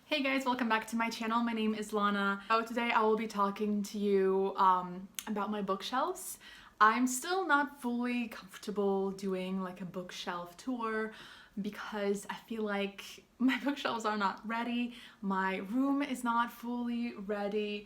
Hey guys, welcome back to my channel. My name is Lana. So today I will be talking to you about my bookshelves. I'm still not fully comfortable doing like a bookshelf tour because I feel like my bookshelves are not ready. My room is not fully ready.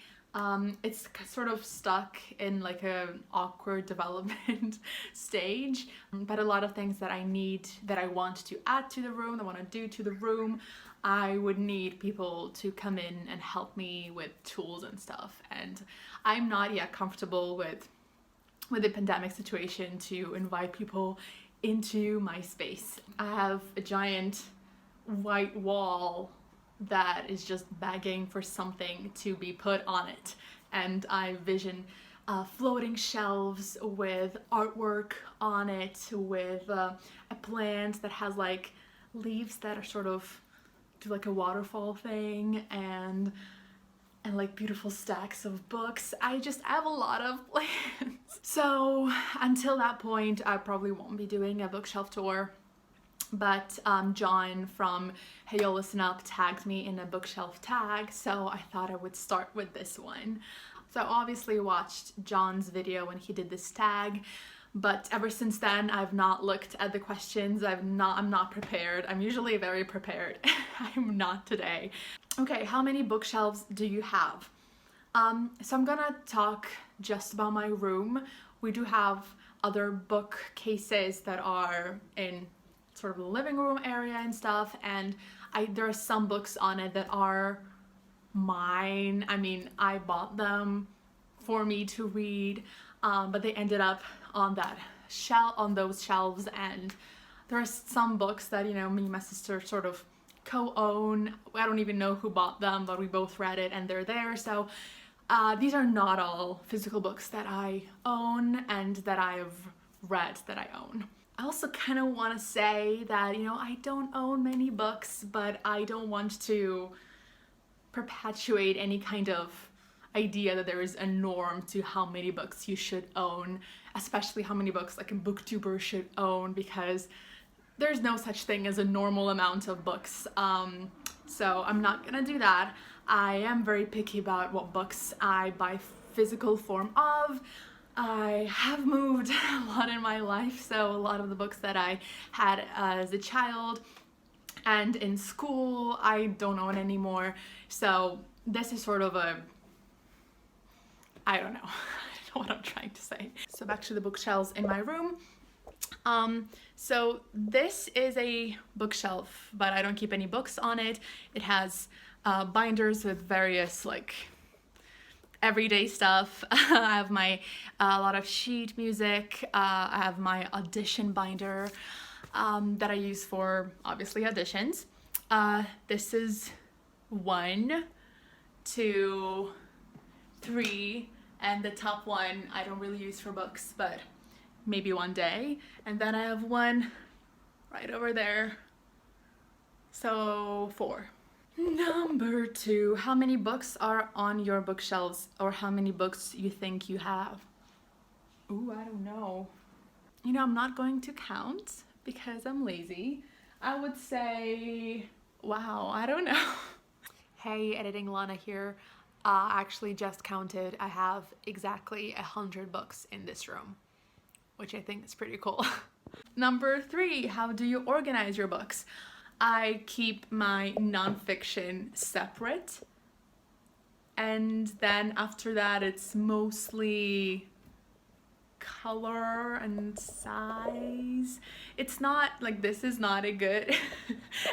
It's sort of stuck in like an awkward development stage, but a lot of things that I want to add to the room, I want to do to the room, I would need people to come in and help me with tools and stuff. And I'm not yet comfortable with the pandemic situation to invite people into my space. I have a giant white wall that is just begging for something to be put on it. And I vision floating shelves with artwork on it, with a plant that has like leaves that are sort of do like a waterfall thing, and like beautiful stacks of books. I have a lot of plans. So until that point, I probably won't be doing a bookshelf tour. But John from Hey Yo Listen Up tagged me in a bookshelf tag, so I thought I would start with this one. So I obviously watched John's video when he did this tag, but ever since then I've not looked at the questions. I'm not prepared. I'm usually very prepared. I'm not today. Okay, how many bookshelves do you have? So I'm gonna talk just about my room. We do have other bookcases that are in sort of the living room area and stuff, and there are some books on it that are mine. I mean, I bought them for me to read, but they ended up on those shelves, and there are some books that, you know, me and my sister sort of co-own. I don't even know who bought them, but we both read it and they're there. So these are not all physical books that I own and that I have read that I own. I also kind of want to say that, you know, I don't own many books, but I don't want to perpetuate any kind of idea that there is a norm to how many books you should own, especially how many books like a booktuber should own, because there's no such thing as a normal amount of books. So I'm not gonna do that. I am very picky about what books I buy physical form of. I have moved a lot in my life, so a lot of the books that I had as a child and in school I don't own anymore. So this is sort of a, I don't know. I don't know what I'm trying to say. So back to the bookshelves in my room. So this is a bookshelf, but I don't keep any books on it. It has binders with various like everyday stuff. I have a lot of sheet music. I have my audition binder that I use for obviously auditions. This is 1, 2, 3, and the top one I don't really use for books, but maybe one day. And then I have one right over there. So 4. Number 2, how many books are on your bookshelves, or how many books you think you have? Ooh, I don't know. You know, I'm not going to count because I'm lazy. I would say, wow, I don't know. Hey, editing Lana here. I actually just counted. I have exactly 100 books in this room, which I think is pretty cool. Number 3, how do you organize your books? I keep my nonfiction separate, and then after that it's mostly color and size. It's not like, this is not a good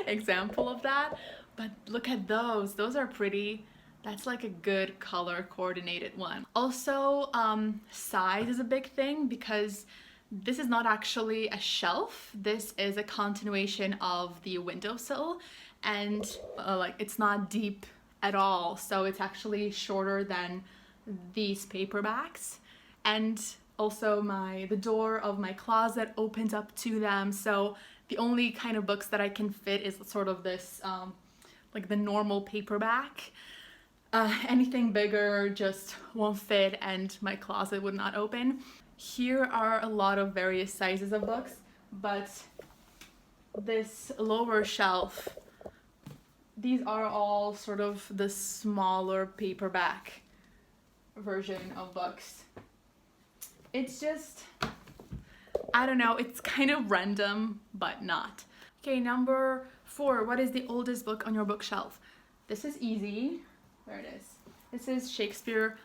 example of that, but look at those. Those are pretty. That's like a good color coordinated one. Also, size is a big thing because this is not actually a shelf. This is a continuation of the windowsill, and like it's not deep at all. So it's actually shorter than these paperbacks. And also the door of my closet opens up to them. So the only kind of books that I can fit is sort of this, like the normal paperback. Anything bigger just won't fit and my closet would not open. Here are a lot of various sizes of books, but this lower shelf these are all sort of the smaller paperback version of books. It's just, I don't know, it's kind of random, but not. Okay, number 4, what is the oldest book on your bookshelf? This is easy. There it is. This is Shakespeare's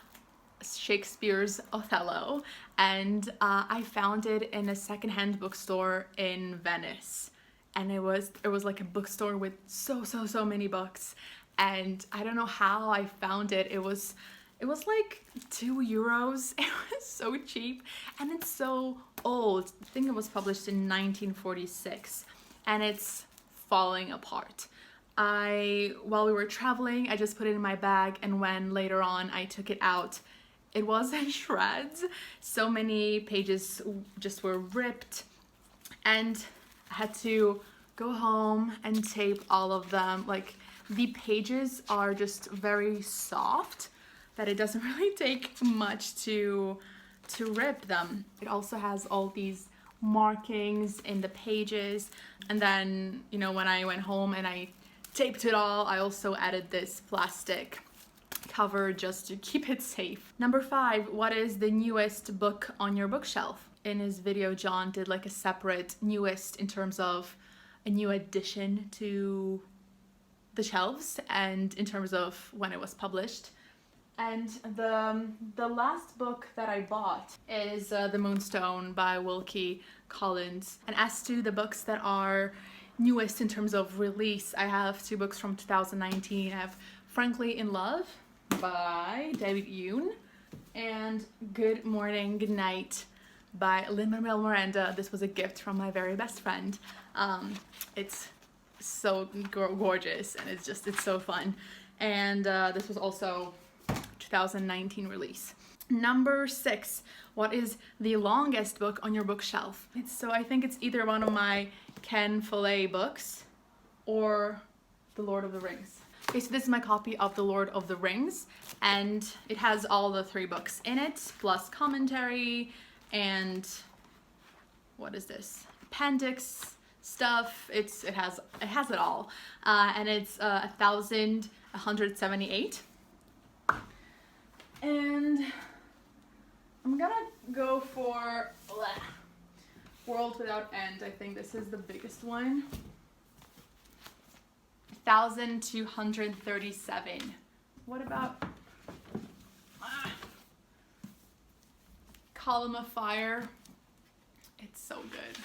Othello, and I found it in a secondhand bookstore in Venice, and it was like a bookstore with so many books, and I don't know how I found it. It was like €2. It was so cheap, and it's so old. I think it was published in 1946, and it's falling apart. While we were traveling, I just put it in my bag, and when later on I took it out, it was in shreds. So many pages just were ripped, and I had to go home and tape all of them. Like, the pages are just very soft that it doesn't really take much to rip them. It also has all these markings in the pages, and then, you know, when I went home and I taped it all, I also added this plastic cover just to keep it safe. Number 5, what is the newest book on your bookshelf? In his video, John did like a separate newest in terms of a new addition to the shelves and in terms of when it was published. And the last book that I bought is The Moonstone by Wilkie Collins. And as to the books that are newest in terms of release, I have 2 books from 2019. I have Frankly in Love by David Yoon and Good Morning, Good Night by Lin-Manuel Miranda. This was a gift from my very best friend. It's so gorgeous, and it's so fun. And this was also 2019 release. Number 6, what is the longest book on your bookshelf? I think it's either one of my Ken Follett books or The Lord of the Rings. Okay, so this is my copy of The Lord of the Rings, and it has all the 3 books in it, plus commentary and what is this? Appendix stuff. It has it all, and it's 1,178. And I'm gonna go for World Without End. I think this is the biggest one. 1,237. What about Column of Fire? It's so good.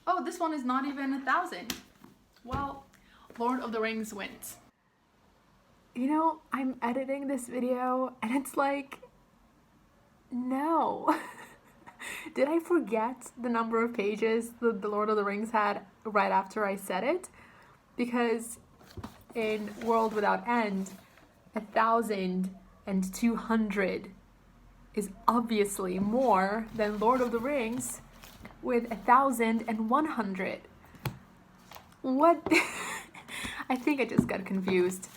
Oh, this one is not even 1,000. Well, Lord of the Rings wins. You know, I'm editing this video and it's like, no. Did I forget the number of pages that The Lord of the Rings had right after I said it? Because in World Without End, 1,200 is obviously more than Lord of the Rings with 1,100. What? I think I just got confused.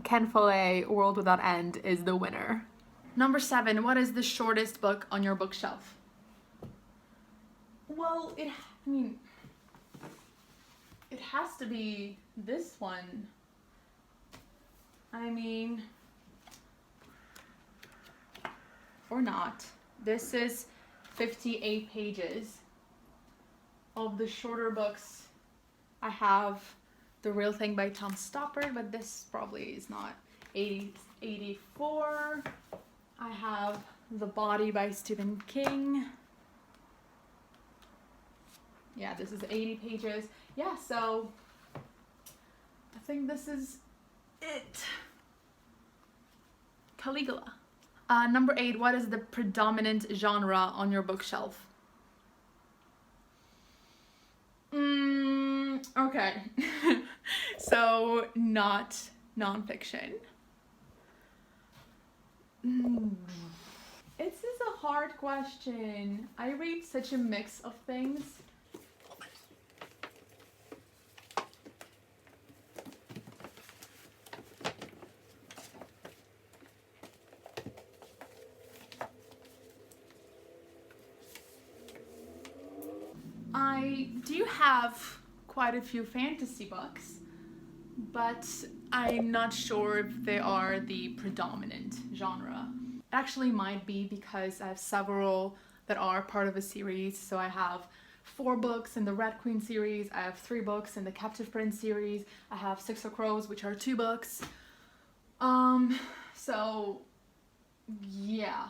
Ken Follett, World Without End is the winner. Number 7, what is the shortest book on your bookshelf? Well, it has to be this one. I mean, or not. This is 58 pages. Of the shorter books, I have The Real Thing by Tom Stoppard, but this probably is not. 84. I have The Body by Stephen King. Yeah, this is 80 pages. Yeah, so I think this is it. Caligula. Number 8, what is the predominant genre on your bookshelf? Okay. So, not nonfiction. This is a hard question. I read such a mix of things. I do have quite a few fantasy books, but I'm not sure if they are the predominant genre. It actually might be because I have several that are part of a series. So I have 4 books in the Red Queen series, I have 3 books in the Captive Prince series, I have 6 of Crows, which are 2 books. So yeah,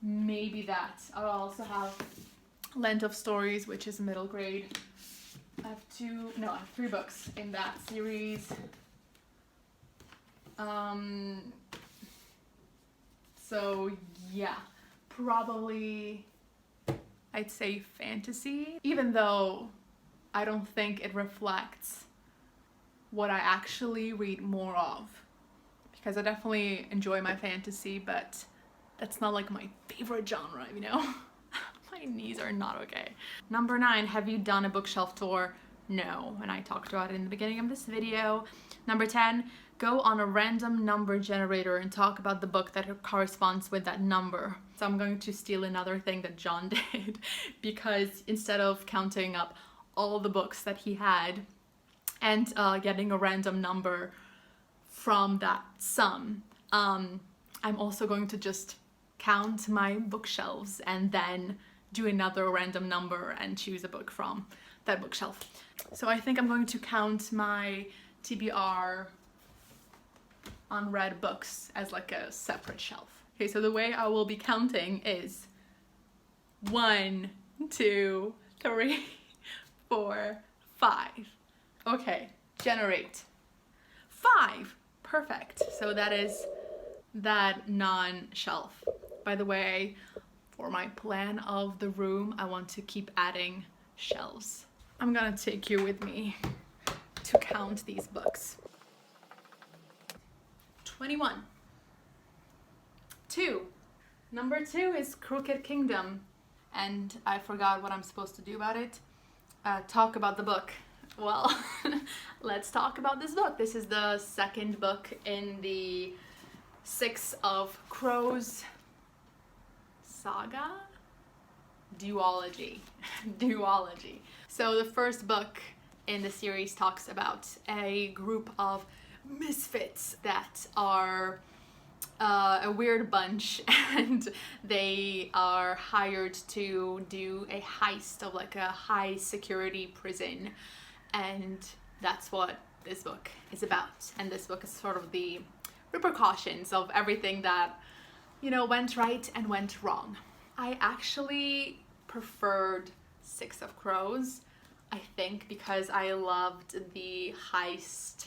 maybe that. I'll also have Land of Stories, which is middle grade. I have 3 books in that series. So yeah, probably I'd say fantasy, even though I don't think it reflects what I actually read more of, because I definitely enjoy my fantasy, but that's not like my favorite genre, you know? My knees are not okay. Number 9, have you done a bookshelf tour? No, and I talked about it in the beginning of this video. Number 10, go on a random number generator and talk about the book that corresponds with that number. So I'm going to steal another thing that John did, because instead of counting up all the books that he had and getting a random number from that sum, I'm also going to just count my bookshelves and then do another random number and choose a book from that bookshelf. So I think I'm going to count my TBR unread books as like a separate shelf. Okay, so the way I will be counting is 1, 2, 3, 4, 5. Okay, generate. 5, perfect. So that is that non-shelf. By the way, for my plan of the room, I want to keep adding shelves. I'm gonna take you with me to count these books. 21. 2. Number 2 is Crooked Kingdom, and I forgot what I'm supposed to do about it. Talk about the book. Well, let's talk about this book. This is the second book in the 6 of Crows saga? Duology. Duology. So the first book in the series talks about a group of misfits that are a weird bunch, and they are hired to do a heist of like a high security prison, and that's what this book is about. And this book is sort of the repercussions of everything that, you know, went right and went wrong. I actually preferred 6 of Crows, I think, because I loved the heist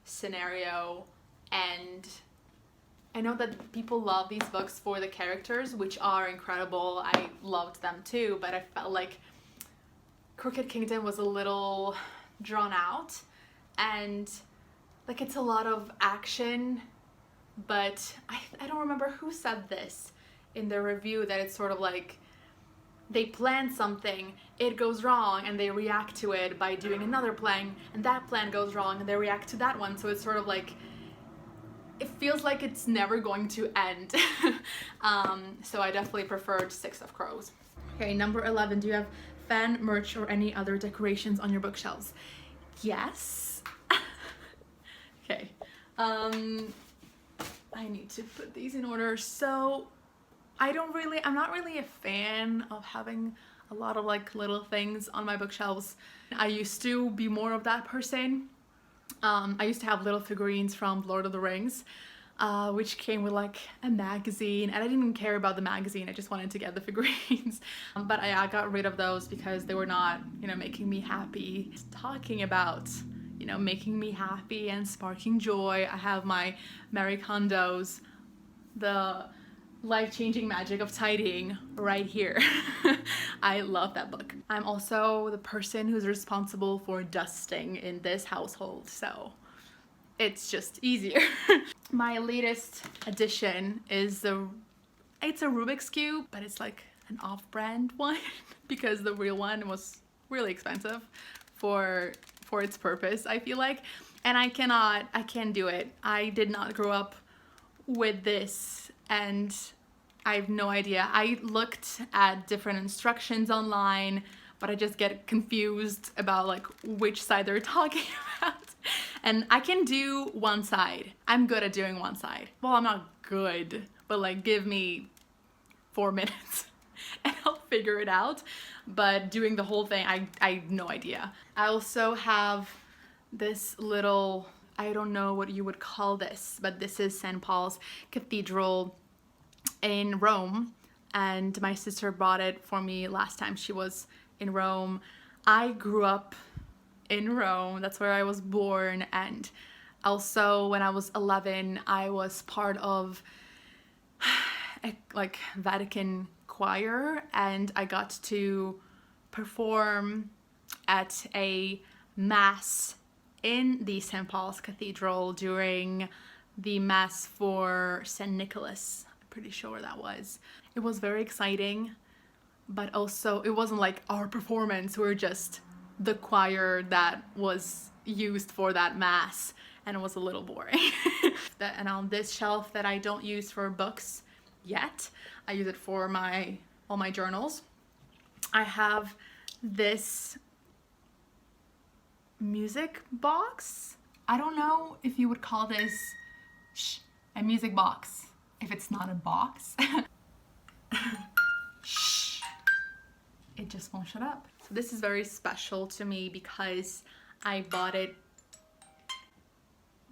scenario, and I know that people love these books for the characters, which are incredible. I loved them too, but I felt like Crooked Kingdom was a little drawn out, and like it's a lot of action, but I don't remember who said this in the review, that it's sort of like they plan something, it goes wrong, and they react to it by doing another plan, and that plan goes wrong and they react to that one. So it's sort of like, it feels like it's never going to end. So I definitely preferred 6 of Crows. Okay, number 11, do you have fan merch or any other decorations on your bookshelves? Yes. Okay. I need to put these in order. So I'm not really a fan of having a lot of like little things on my bookshelves. I used to be more of that person. I used to have little figurines from Lord of the Rings, which came with like a magazine, and I didn't even care about the magazine, I just wanted to get the figurines. But I got rid of those because they were not, you know, making me happy. Talking about, you know, making me happy and sparking joy, I have my Marie Kondo's The Life-Changing Magic of Tidying right here. I love that book. I'm also the person who's responsible for dusting in this household, so it's just easier. My latest addition is it's a Rubik's Cube, but it's like an off-brand one because the real one was really expensive for its purpose, I feel like. And I can't do it. I did not grow up with this, and I have no idea. I looked at different instructions online, but I just get confused about like which side they're talking about. And I can do one side. I'm good at doing one side. Well, I'm not good, but like give me 4 minutes and I'll figure it out. But doing the whole thing, I have no idea. I also have this little, I don't know what you would call this, but this is St. Paul's Cathedral in Rome, and my sister bought it for me last time she was in Rome. I grew up in Rome, that's where I was born, and also when I was 11 I was part of a like Vatican choir, and I got to perform at a mass in the St. Paul's Cathedral during the mass for St. Nicholas. I'm pretty sure that was. It was very exciting, but also it wasn't like our performance. We were just the choir that was used for that mass, and it was a little boring. And on this shelf that I don't use for books yet, I use it for all my journals. I have this music box. I don't know if you would call this a music box if it's not a box. Shh. It just won't shut up. So this is very special to me because I bought it.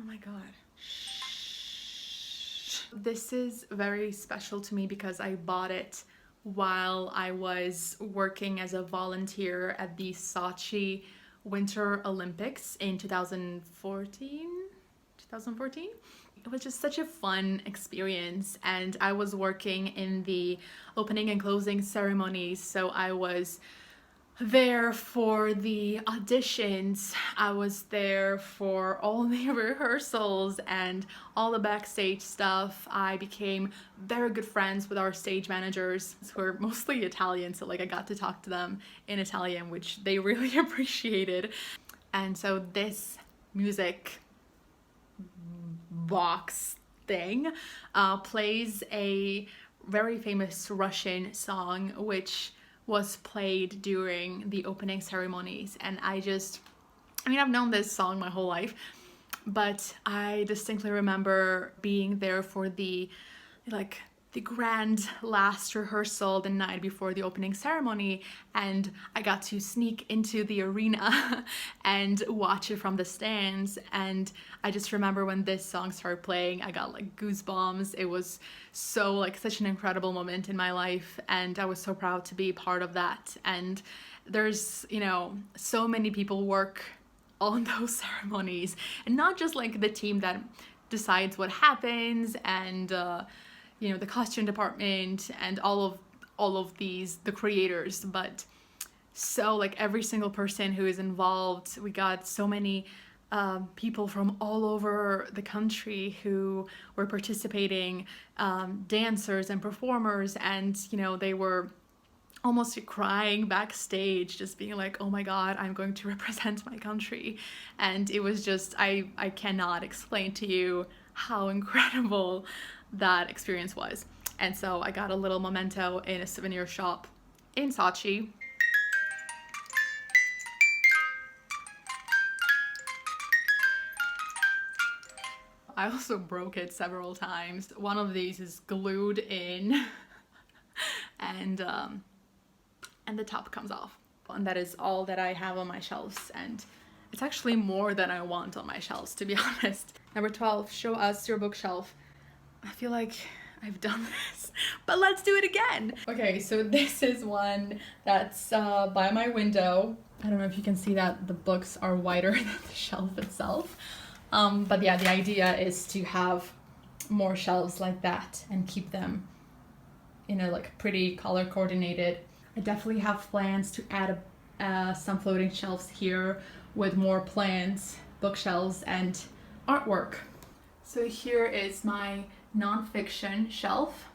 Oh my god. Shh. This is very special to me because I bought it while I was working as a volunteer at the Sochi Winter Olympics in 2014. It was just such a fun experience, and I was working in the opening and closing ceremonies, so I was there for the auditions, I was there for all the rehearsals and all the backstage stuff. I became very good friends with our stage managers, who are mostly Italian, so like I got to talk to them in Italian, which they really appreciated. And so this music box thing plays a very famous Russian song which was played during the opening ceremonies, and I mean, I've known this song my whole life, but I distinctly remember being there for the grand last rehearsal the night before the opening ceremony, and I got to sneak into the arena and watch it from the stands. And I just remember when this song started playing, I got like goosebumps. It was so like such an incredible moment in my life, and I was so proud to be part of that. And there's, you know, so many people work on those ceremonies, and not just like the team that decides what happens, and you know, the costume department and all of these, the creators, but so like every single person who is involved. We got so many people from all over the country who were participating, dancers and performers, and you know, they were almost crying backstage, just being like, oh my god, I'm going to represent my country. And it was just, I cannot explain to you how incredible that experience was. And so I got a little memento in a souvenir shop in Sochi. I also broke it several times. One of these is glued in and the top comes off. And that is all that I have on my shelves, and it's actually more than I want on my shelves, to be honest. Number 12, show us your bookshelf. I feel like I've done this, but let's do it again. Okay, so this is one that's by my window. I don't know if you can see that the books are wider than the shelf itself. But yeah, the idea is to have more shelves like that and keep them, you know, like pretty color coordinated. I definitely have plans to add some floating shelves here with more plants, bookshelves, and artwork. So here is my nonfiction shelf.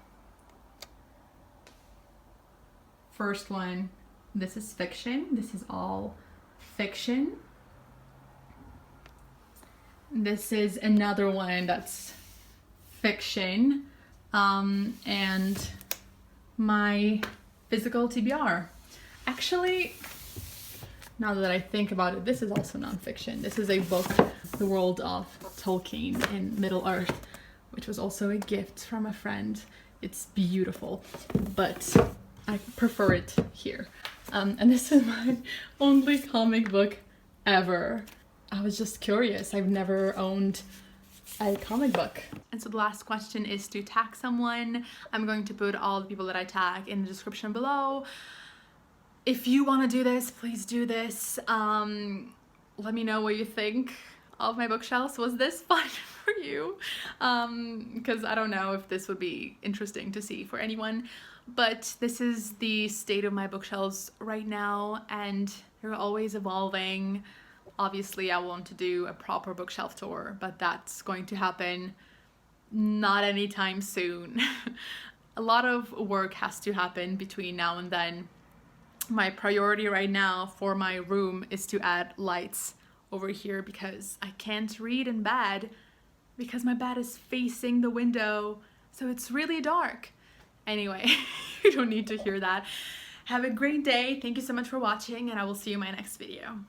First one, this is fiction. This is all fiction. This is another one that's fiction, and my physical TBR. Actually, now that I think about it, this is also nonfiction. This is a book, The World of Tolkien in Middle-earth, which was also a gift from a friend. It's beautiful, but I prefer it here. And this is my only comic book ever. I was just curious. I've never owned a comic book. And so the last question is to tag someone. I'm going to put all the people that I tag in the description below. If you want to do this, please do this. Let me know what you think of my bookshelves. Was this fun for you? Because I don't know if this would be interesting to see for anyone, but this is the state of my bookshelves right now, and they're always evolving. Obviously, I want to do a proper bookshelf tour, but that's going to happen not anytime soon. A lot of work has to happen between now and then. My priority right now for my room is to add lights over here because I can't read in bed because my bed is facing the window, so it's really dark. Anyway, you don't need to hear that. Have a great day. Thank you so much for watching, and I will see you in my next video.